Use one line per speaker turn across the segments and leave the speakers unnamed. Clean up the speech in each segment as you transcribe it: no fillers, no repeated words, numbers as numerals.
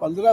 15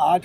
8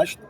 8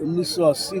1980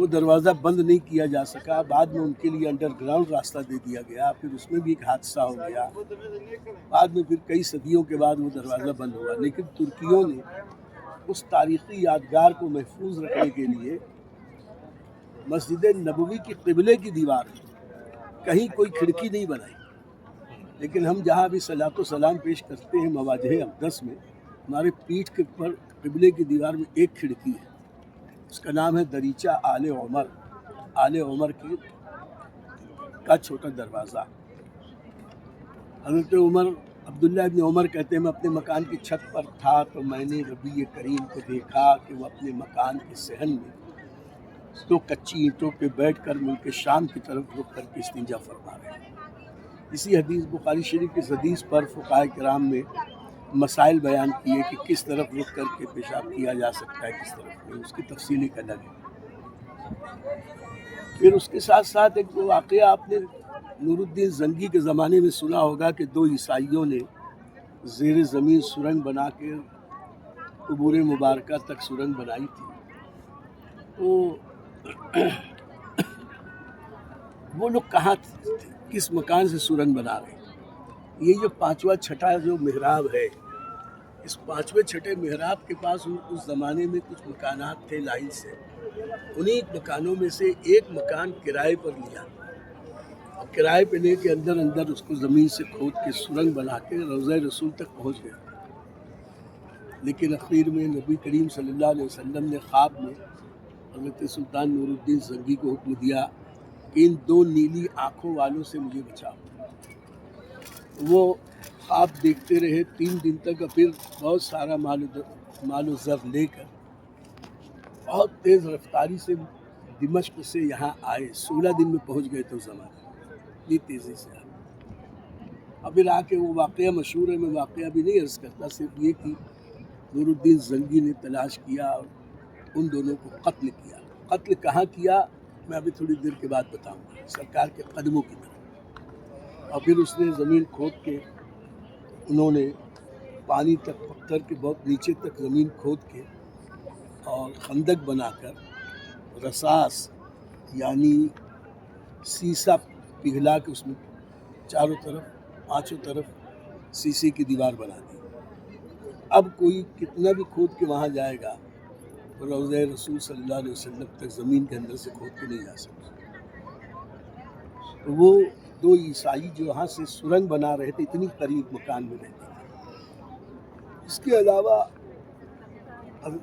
وہ دروازہ بند نہیں کیا جا سکا، بعد میں ان کے لیے انڈر گراؤنڈ راستہ دے دیا گیا، پھر اس میں بھی ایک حادثہ ہو گیا، بعد میں پھر کئی صدیوں کے بعد وہ دروازہ بند ہوا، لیکن ترکیوں نے اس تاریخی یادگار کو محفوظ رکھنے کے لیے مسجد نبوی کی قبلے کی دیوار کہیں کوئی کھڑکی نہیں بنائی، لیکن ہم جہاں بھی صلاۃ و سلام پیش کرتے ہیں مواجہ اقدس میں، ہمارے پیٹھ کے پر قبلے کی دیوار میں ایک کھڑکی ہے، اس کا نام ہے دریچہ آل عمر، آل عمر کا چھوٹا دروازہ۔ حضرت عبداللہ ابن عمر کہتے ہیں میں اپنے مکان کی چھت پر تھا تو میں نے نبی کریم کو دیکھا کہ وہ اپنے مکان کے صحن میں دو کچی اینٹوں پہ بیٹھ کر ملک شام کی طرف رخ کر کے استنجا فرما رہے ہیں۔ اسی حدیث بخاری شریف کی حدیث پر فقہائے کرام نے مسائل بیان کیے کہ کس طرف رخ کر کے پیشاب کیا جا سکتا ہے، کس طرف نہیں، اس کی تفصیل ایک الگ ہے۔ پھر اس کے ساتھ ساتھ ایک واقعہ آپ نے نور الدین زنگی کے زمانے میں سنا ہوگا کہ دو عیسائیوں نے زیر زمین سرنگ بنا کے قبور مبارکہ تک سرنگ بنائی تھی، تو وہ لوگ کہاں تھے، کس مکان سے سرنگ بنا رہے ہیں؟ یہ جو پانچواں چھٹا جو محراب ہے، اس پانچویں چھٹے محراب کے پاس اس زمانے میں کچھ مکانات تھے لائن سے، انہی مکانوں میں سے ایک مکان کرائے پر لیا اور کرائے پہ لے کے اندر اس کو زمین سے کھود کے سرنگ بنا کے روضہ رسول تک پہنچ گیا۔ لیکن اخیر میں نبی کریم صلی اللہ علیہ وسلم نے خواب میں حضرت سلطان نور الدین زنگی کو حکم دیا کہ ان دو نیلی آنکھوں والوں سے مجھے بچاؤ۔ وہ خواب دیکھتے رہے 3 دن تک، اور پھر بہت سارا مال و زر لے کر بہت تیز رفتاری سے دمشق سے یہاں آئے، 16 دن میں پہنچ گئے تھے اس زمانے میں، اتنی تیزی سے آئے۔ اب پھر آ کے وہ واقعہ مشہور ہے، میں واقعہ بھی نہیں عرض کرتا، صرف یہ کہ نور الدین زنگی نے تلاش کیا اور ان دونوں کو قتل کیا۔ قتل کہاں کیا میں ابھی تھوڑی دیر کے بعد بتاؤں گا، سرکار کے قدموں کی طرف۔ اور پھر اس نے زمین کھود کے، انہوں نے پانی تک، پتھر کے بہت نیچے تک زمین کھود کے اور خندق بنا کر رساس یعنی سیسا پگھلا کے اس میں چاروں طرف، پانچوں طرف سیسے کی دیوار بنا دی۔ اب کوئی کتنا بھی کھود کے وہاں جائے گا روضہ رسول صلی اللہ علیہ وسلم تک زمین کے اندر سے کھود کے نہیں جا سکتا۔ تو وہ دو عیسائی جو وہاں سے سرنگ بنا رہے تھے، اتنی قریب مکان میں رہتے تھے۔ اس کے علاوہ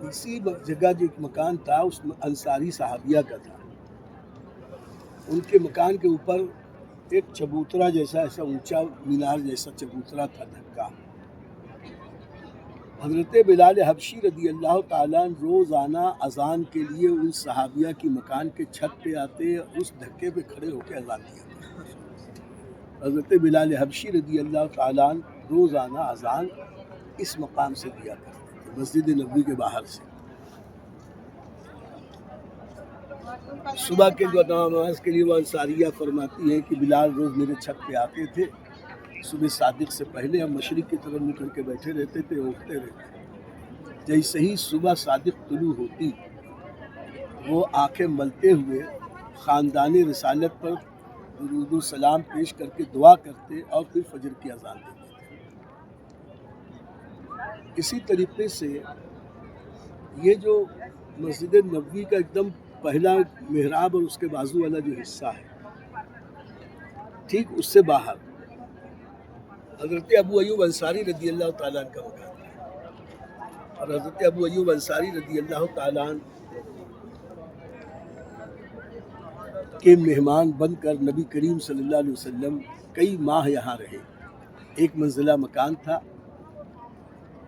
اسی جگہ جو ایک مکان تھا اس میں انصاری صحابیہ کا تھا، ان کے مکان کے اوپر ایک چبوترا جیسا، ایسا اونچا مینار جیسا چبوترا تھا دھکا۔ حضرت بلال حبشی رضی اللہ تعالیٰ روزانہ اذان کے لیے ان صحابیہ کی مکان کے چھت پہ آتے، اس دھکے پہ کھڑے ہو کے اذان دیا کرتے۔ حضرت بلال حبشی رضی اللہ تعالیٰ روزانہ اذان اس مقام سے دیا کرتے تھے، مسجد نبوی کے باہر سے۔ صبح کے نماز کے لیے وہ انصاریہ فرماتی ہیں کہ بلال روز میرے چھت پہ آتے تھے، صبح صادق سے پہلے ہم مشرق کی طرف نکل کے بیٹھے رہتے تھے، اٹھتے رہتے۔ جیسے ہی صبح صادق طلوع ہوتی، وہ آنکھیں ملتے ہوئے خاندان رسالت پر درود و سلام پیش کر کے دعا کرتے اور پھر فجر کی اذان دیتے تھے۔ اسی طریقے سے یہ جو مسجد نبوی کا ایک دم پہلا محراب اور اس کے بازو والا جو حصہ ہے، ٹھیک اس سے باہر حضرت ابو ایوب انصاری رضی اللہ تعالیٰ عنہ کا مکان ہے، اور حضرت ابو ایوب انصاری رضی اللہ تعالیٰ عنہ کے مہمان بن کر نبی کریم صلی اللہ علیہ وسلم کئی ماہ یہاں رہے۔ ایک منزلہ مکان تھا،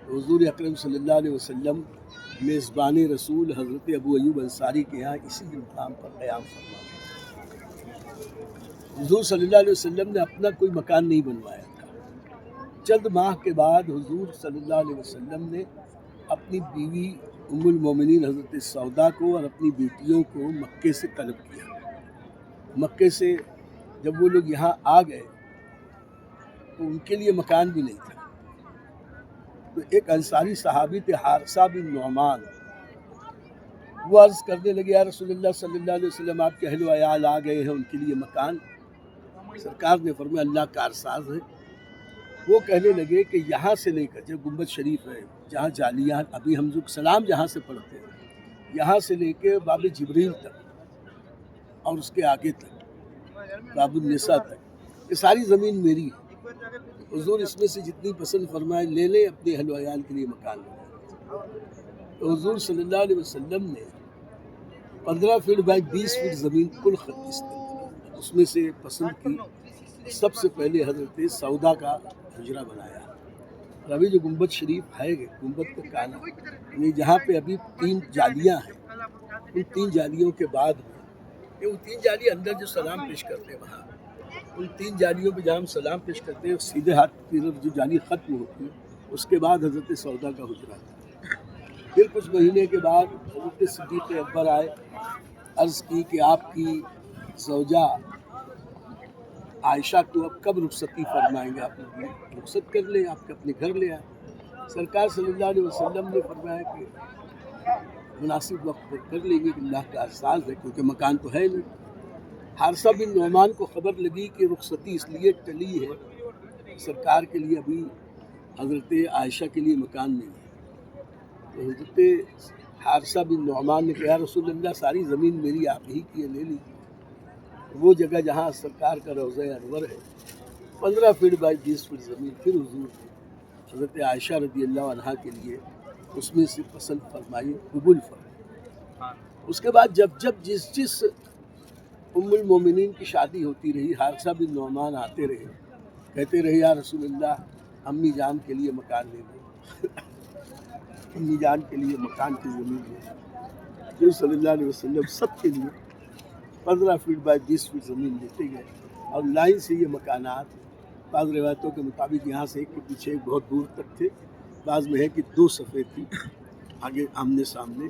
حضور اکرم صلی اللہ علیہ وسلم میزبان رسول حضرت ابو ایوب انصاری کے یہاں اسی مقام پر قیام فرما۔ حضور صلی اللہ علیہ وسلم نے اپنا کوئی مکان نہیں بنوایا تھا۔ چند ماہ کے بعد حضور صلی اللہ علیہ وسلم نے اپنی بیوی ام المومنین حضرت سودا کو اور اپنی بیٹیوں کو مکے سے طلب کیا۔ مکے سے جب وہ لوگ یہاں آ گئے تو ان کے لیے مکان بھی نہیں تھا، تو ایک انصاری صحابی تھے حارثہ بن نعمان، وہ عرض کرنے لگے یا رسول اللہ صلی اللہ علیہ وسلم آپ کے اہل و عیال آ گئے ہیں، ان کے لیے مکان. سرکار نے فرمایا اللہ کارساز ہے. وہ کہنے لگے کہ یہاں سے لے کر جو گنبد شریف ہے، جہاں جالیاں ابھی ہم جو سلام جہاں سے پڑھتے ہیں، یہاں سے لے کے باب جبریل تک اور اس کے آگے تک باب النساء تک، یہ ساری زمین میری ہے. حضور اس میں سے جتنی پسند فرمائے لے لیں، اپنے اہل و عیال کے لیے مکان بنائیں. تو حضور صلی اللہ علیہ وسلم نے 15 فٹ بائی 20 فٹ زمین کل خطیص کی. اس میں سے پسند کی سب سے پہلے حضرت سودا کا حجرہ بنایا. اور ابھی جو گنبد شریف ہے، گنبد کا کانا یعنی جہاں پہ ابھی 3 جالیاں ہیں، ان 3 جالیوں کے بعد میں وہ 3 جالی اندر جو سلام پیش کرتے ہیں، وہاں ان 3 جالیوں پہ جہاں ہم سلام پیش کرتے ہیں، سیدھے ہاتھ کی طرف جو جالی ختم ہوتی ہے، اس کے بعد حضرت سودا کا حجرہ تھا. پھر کچھ مہینے کے بعد حضرت صدیق اکبر آئے، عرض کی کہ آپ کی زوجہ عائشہ کو اب کب رخصتی فرمائیں گے، آپ رخصت کر لیں، آپ کے اپنے گھر لے آئیں. سرکار صلی اللہ علیہ وسلم نے فرمایا کہ مناسب وقت پر کر لیں گے کہ اللہ کا احساس ہے، کیونکہ مکان تو ہے نہیں. حارثہ بن نعمان کو خبر لگی کہ رخصتی اس لیے ٹلی ہے، سرکار کے لیے ابھی حضرت عائشہ کے لیے مکان نہیں ہے. تو حضرت حارثہ بن نعمان نے کہا رسول اللہ ساری زمین میری آپ ہی کی ہے، لے لیجیے. وہ جگہ جہاں سرکار کا روضہ انور ہے، 15 فٹ بائی 20 فٹ زمین پھر حضور نے حضرت عائشہ رضی اللہ عنہا کے لیے اس میں سے پسند فرمائی، قبول فرمائی. اس کے بعد جب جس ام المومنین کی شادی ہوتی رہی، حارثہ بن نعمان آتے رہے، کہتے رہے یا رسول اللہ امی جان کے لیے مکان لے لیں، امی جان کے لیے مکان کی زمین لے لیں. جو صلی اللہ علیہ وسلم سب کے لیے 15 فٹ بائی 20 فٹ زمین لیتے گئے. اور لائن سے یہ مکانات بعض روایتوں کے مطابق یہاں سے ایک کے پیچھے ایک بہت دور تک تھے، بعض میں ہے کہ 2 صفحے تھی آگے آمنے سامنے.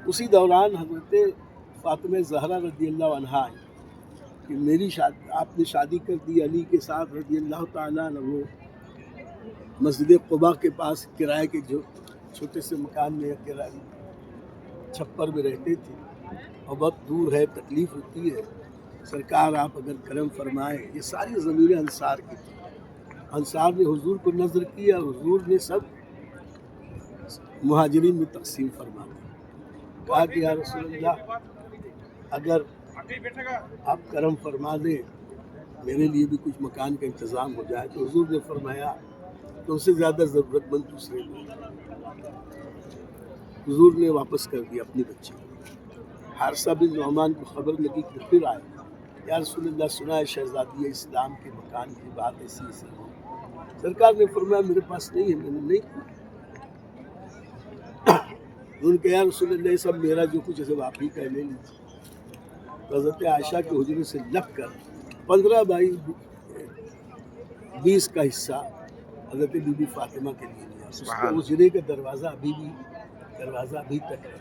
اسی دوران حضرت فاطمہ زہرا رضی اللہ عنہا آئی کہ میری شادی آپ نے شادی کر دی علی کے ساتھ رضی اللہ تعالیٰ عنہ. وہ مسجد قباء کے پاس کرائے کے جو چھوٹے سے مکان میں کرائے چھپر میں رہتے تھے، اور بہت دور ہے، تکلیف ہوتی ہے. سرکار آپ اگر کرم فرمائیں، یہ ساری زمینیں انصار کی تھیں. انصار نے حضور کو نظر کیا، حضور نے سب مہاجرین میں تقسیم فرما دی. کہا کہ یا رسول اللہ اگر آپ کرم فرما دیں میرے لیے بھی کچھ مکان کا انتظام ہو جائے. تو حضور نے فرمایا تو اس سے زیادہ ضرورت مند دوسرے لوگ. حضور نے واپس کر دیا اپنی بچی کو. حارثہ بن نعمان کو خبر لگی کہ پھر آئے، یا رسول اللہ سنا ہے شہزادی اسلام کے مکان کی بات ایسی ایسی ہو. سرکار نے فرمایا میرے پاس نہیں ہے، میں نے نہیں کی. ان کے یا رسول اللہ یہ سب میرا جو کچھ ہے سب آپ ہی کا لے لیجیے. حضرت عائشہ کے حجرے سے لگ کر 15 بائی 20 کا حصہ حضرت بی بی فاطمہ کے لیے لیا. اس کے حجرے کا دروازہ ابھی تک ہے.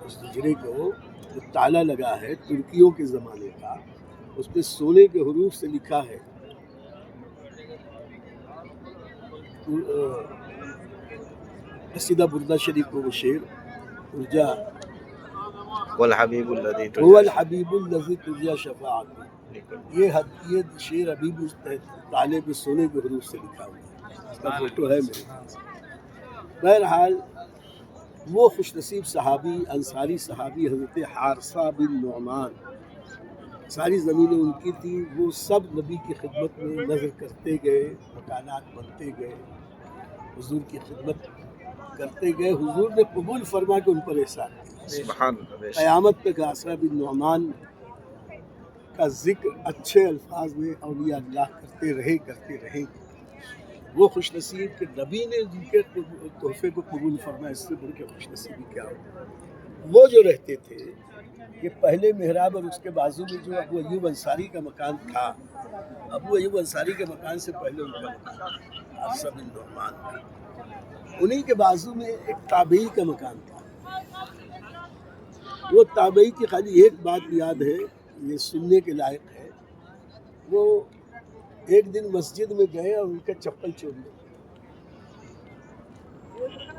اس حجرے کو جو تالا لگا ہے ترکیوں کے زمانے کا، اس پہ سونے کے حروف سے لکھا ہے قصیدہ بردہ شریف کو وہ شعر ترجا
والحبیب الذی
هو الحبیب الذی ترجا شفاعت. یہ شعر ابھی بھی تالے پہ سونے کے حروف سے لکھا ہوا ہے، اس کا فوٹو ہے میرے پاس. بہرحال وہ خوش نصیب صحابی انصاری صحابی حضرت حارثہ بن نعمان، ساری زمینیں ان کی تھی. وہ سب نبی کی خدمت میں نظر کرتے گئے، مکانات بنتے گئے، حضور کی خدمت کرتے گئے. حضور نے قبول فرما کے ان پر احسان کیا. قیامت تک حارثہ بن نعمان کا ذکر اچھے الفاظ میں اولیاء اللہ کرتے رہے. وہ خوش نصیب کہ نبی نے جن کے تحفے کو قبول فرمایا، اس سے بڑھ کے خوش نصیبی کیا ہو. وہ جو رہتے تھے یہ پہلے محراب اور اس کے بازو میں جو ابو ایوب انصاری کا مکان تھا، ابو ایوب انصاری کے مکان سے پہلے ان کا مکان حارثہ بن نعمان تھا. انہی کے بازو میں ایک تابعی کا مکان تھا. وہ تابعی کی خالی ایک بات یاد ہے، یہ سننے کے لائق ہے. وہ ایک دن مسجد میں گئے اور ان کا چپل چور لے گئے.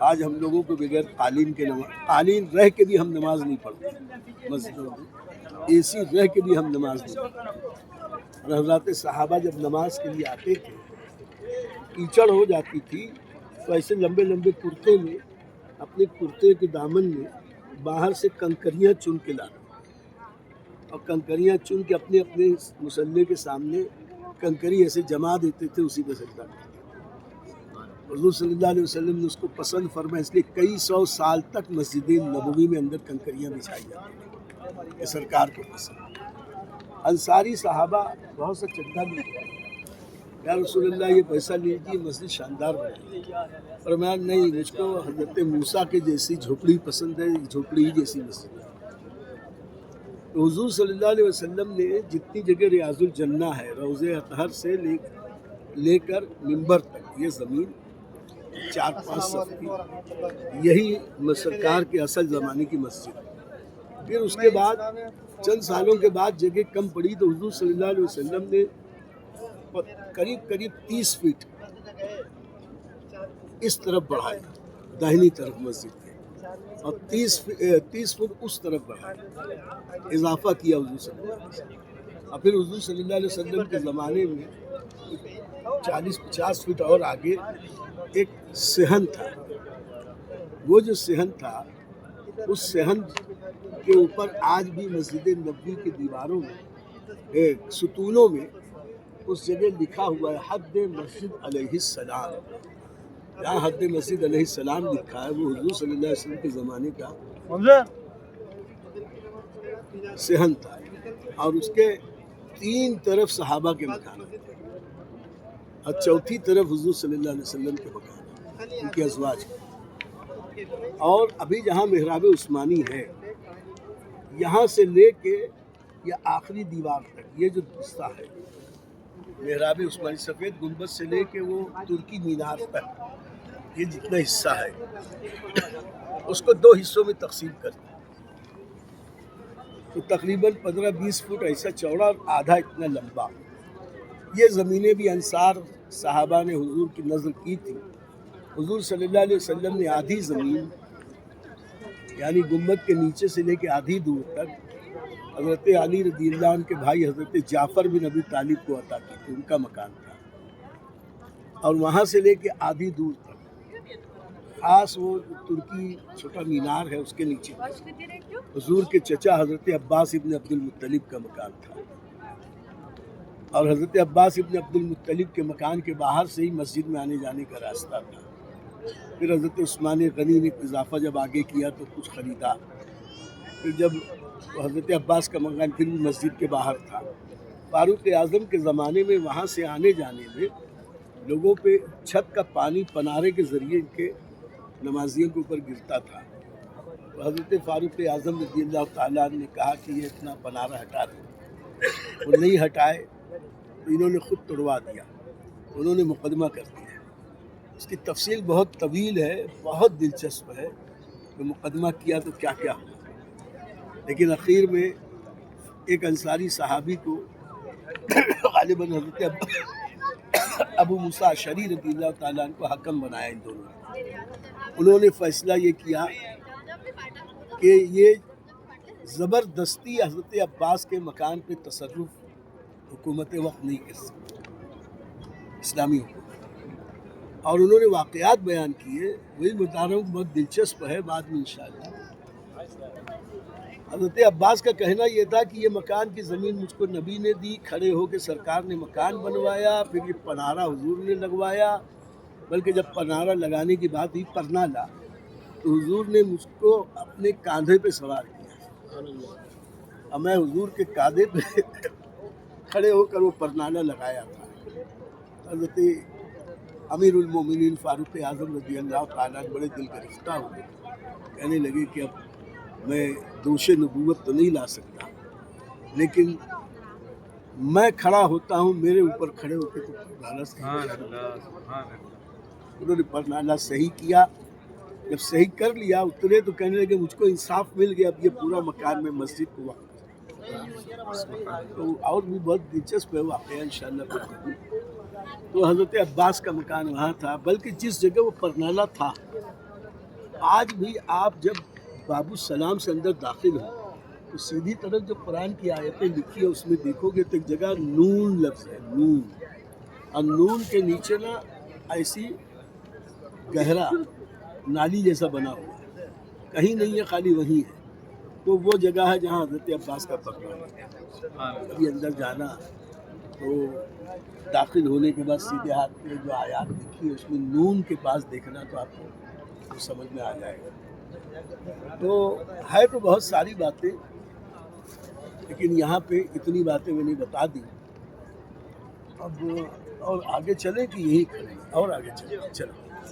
آج ہم لوگوں کو بغیر قالین رہ کے بھی ہم نماز نہیں پڑھتے مسجدوں میں، اے سی رہ کے بھی ہم نماز نہیں پڑھتے۔ اور حضرات صحابہ جب نماز کے لیے آتے تھے، کیچڑ ہو جاتی تھی تو ایسے لمبے لمبے کرتے میں، اپنے کرتے کے دامن میں باہر سے کنکریاں چن کے لاتے، اور کنکریاں چن کے اپنے اپنے مصلی کے سامنے کنکری ایسے جما دیتے تھے، اسی پہ سجدہ کرتے۔ حضور صلی اللہ علیہ وسلم نے اس کو پسند فرمایا، اس لیے کئی سو سال تک مسجد نبوی میں اندر کنکریاں بچھائی جاتی ہیں، یہ سرکار کو پسند۔ انصاری صحابہ بہت سا چندہ لے گئے، یا رسول اللہ یہ پیسہ لیجیے، مسجد شاندار بنائیے۔ فرمایا نہیں، مجھ کو حضرت موسیٰ کے جیسی جھوپڑی پسند ہے، جھوپڑی ہی جیسی مسجد ہے۔ تو حضور صلی اللہ علیہ وسلم نے جتنی جگہ ریاض الجنہ ہے، روضہ اطہر سے لے کر منبر تک، یہ زمین 4-5 صف کی، یہی سرکار کے اصل زمانے کی مسجد۔ پھر اس کے بعد چند سالوں کے بعد جگہ کم پڑی تو حضور صلی اللہ علیہ وسلم نے قریب 30 فٹ اس طرف بڑھائی، داہنی طرف مسجد کے، اور 30 فٹ اس طرف بڑھائی، اضافہ کیا حضور صلی اللہ علیہ وسلم۔ اور پھر حضور صلی اللہ علیہ وسلم کے زمانے میں 40-50 فٹ اور آگے ایک صحن تھا۔ وہ جو صحن تھا، اس صحن کے اوپر آج بھی مسجد نبوی کی دیواروں میں، ستونوں میں اس جگہ لکھا ہوا ہے حد مسجد علیہ السلام۔ جہاں حد مسجد علیہ السلام لکھا ہے، وہ حضور صلی اللہ علیہ وسلم کے زمانے کا صحن تھا، اور اس کے 3 طرف صحابہ کے مکان تھے، اور چوتھی طرف حضور صلی اللہ علیہ وسلم کے مکان، ان کے ازواج کے۔ اور ابھی جہاں محراب عثمانی ہے، یہاں سے لے کے یہ آخری دیوار تک، یہ جو حصہ ہے محراب عثمانی، سفید گنبد سے لے کے وہ ترکی مینار تک، یہ جتنا حصہ ہے اس کو 2 حصوں میں تقسیم کرتے ہیں، تو تقریباً 15-20 فٹ ایسا چوڑا اور آدھا اتنا لمبا۔ یہ زمینیں بھی انصار صحابہ نے حضور کی نذر کی تھی۔ حضور صلی اللہ علیہ وسلم نے آدھی زمین، یعنی گنبد کے نیچے سے لے کے آدھی دور تک، حضرت علی رضی اللہ عنہ کے بھائی حضرت جعفر بن ابی طالب کو عطا کی تھی، ان کا مکان تھا، اور وہاں سے لے کے آدھی دور تک خاص وہ ترکی چھوٹا مینار ہے، اس کے نیچے حضور کے چچا حضرت عباس ابن عبد المطلب کا مکان تھا، اور حضرت عباس ابن عبد المطلب کے مکان کے باہر سے ہی مسجد میں آنے جانے کا راستہ تھا۔ پھر حضرت عثمان غنی نے اضافہ جب آگے کیا تو کچھ خریدا، پھر جب حضرت عباس کا مکان پھر بھی مسجد کے باہر تھا۔ فاروق اعظم کے زمانے میں وہاں سے آنے جانے میں لوگوں پہ چھت کا پانی پنارے کے ذریعے ان کے نمازیوں کے اوپر گرتا تھا، تو حضرت فاروق اعظم رضی اللہ تعالیٰ عنہ نے کہا کہ یہ اتنا پنارہ ہٹا دیں، وہ نہیں ہٹائے تو انہوں نے خود توڑوا دیا، انہوں نے مقدمہ کر دیا۔ اس کی تفصیل بہت طویل ہے، بہت دلچسپ ہے کہ مقدمہ کیا تو کیا کیا ہوا، لیکن اخیر میں ایک انصاری صحابی کو غالباً حضرت ابو موسیٰ اشعری رضی اللہ تعالیٰ عنہ کو حکم بنایا ان دونوں نے۔ انہوں نے فیصلہ یہ کیا کہ یہ زبردستی حضرت عباس کے مکان پہ تصرف حکومت وقت نہیں کر سکتی، اسلامی حکومت، اور انہوں نے واقعات بیان کیے، وہی بتا رہا ہوں، بہت دلچسپ ہے، بعد میں انشاءاللہ۔ حضرت عباس کا کہنا یہ تھا کہ یہ مکان کی زمین مجھ کو نبی نے دی، کھڑے ہو کے سرکار نے مکان بنوایا، پھر یہ پنارہ حضور نے لگوایا، بلکہ جب پنارہ لگانے کی بات ہوئی، پرنالہ، تو حضور نے مجھ کو اپنے کاندھے پہ سوار کیا، اور میں حضور کے کاندھے پہ کھڑے ہو کر وہ پرنالہ لگایا تھا۔ حضرت امیر المومنین فاروق اعظم رضی اللہ تعالیٰ بڑے دل گرفتہ ہوئے، کہنے لگے کہ اب میں دوش نبوت تو نہیں لا سکتا، لیکن میں کھڑا ہوتا ہوں، میرے اوپر کھڑے ہو کے تو پرنالہ انہوں نے پرنالہ صحیح کیا۔ جب صحیح کر لیا اترے تو کہنے لگے مجھ کو انصاف مل گیا، اب یہ پورا مکان میں مسجد کو وقف، تو اور بھی بہت دلچسپ ہے واقعہ انشاءاللہ۔ تو حضرت عباس کا مکان وہاں تھا، بلکہ جس جگہ وہ پرنالہ تھا آج بھی آپ جب باب السلام سے اندر داخل ہو تو سیدھی طرف جو قرآن کی آیتیں لکھی ہے اس میں دیکھو گے تو ایک جگہ نون لفظ ہے، نون، اور نون کے نیچے نا ایسی گہرا نالی جیسا بنا ہوا ہے، کہیں نہیں ہے، خالی وہیں ہے. تو وہ جگہ ہے جہاں حضرت عباس کا پکڑا ہے. ابھی اندر جانا تو داخل ہونے کے بعد سیدھے ہاتھ پہ جو آیات لکھی ہے اس میں نون کے پاس دیکھنا تو آپ کو وہ سمجھ میں آ جائے گا. تو ہے تو بہت ساری باتیں، لیکن یہاں پہ اتنی باتیں میں نے بتا دی. اب اور آگے چلیں کہ یہی کریں، اور آگے چلیں؟ چلو.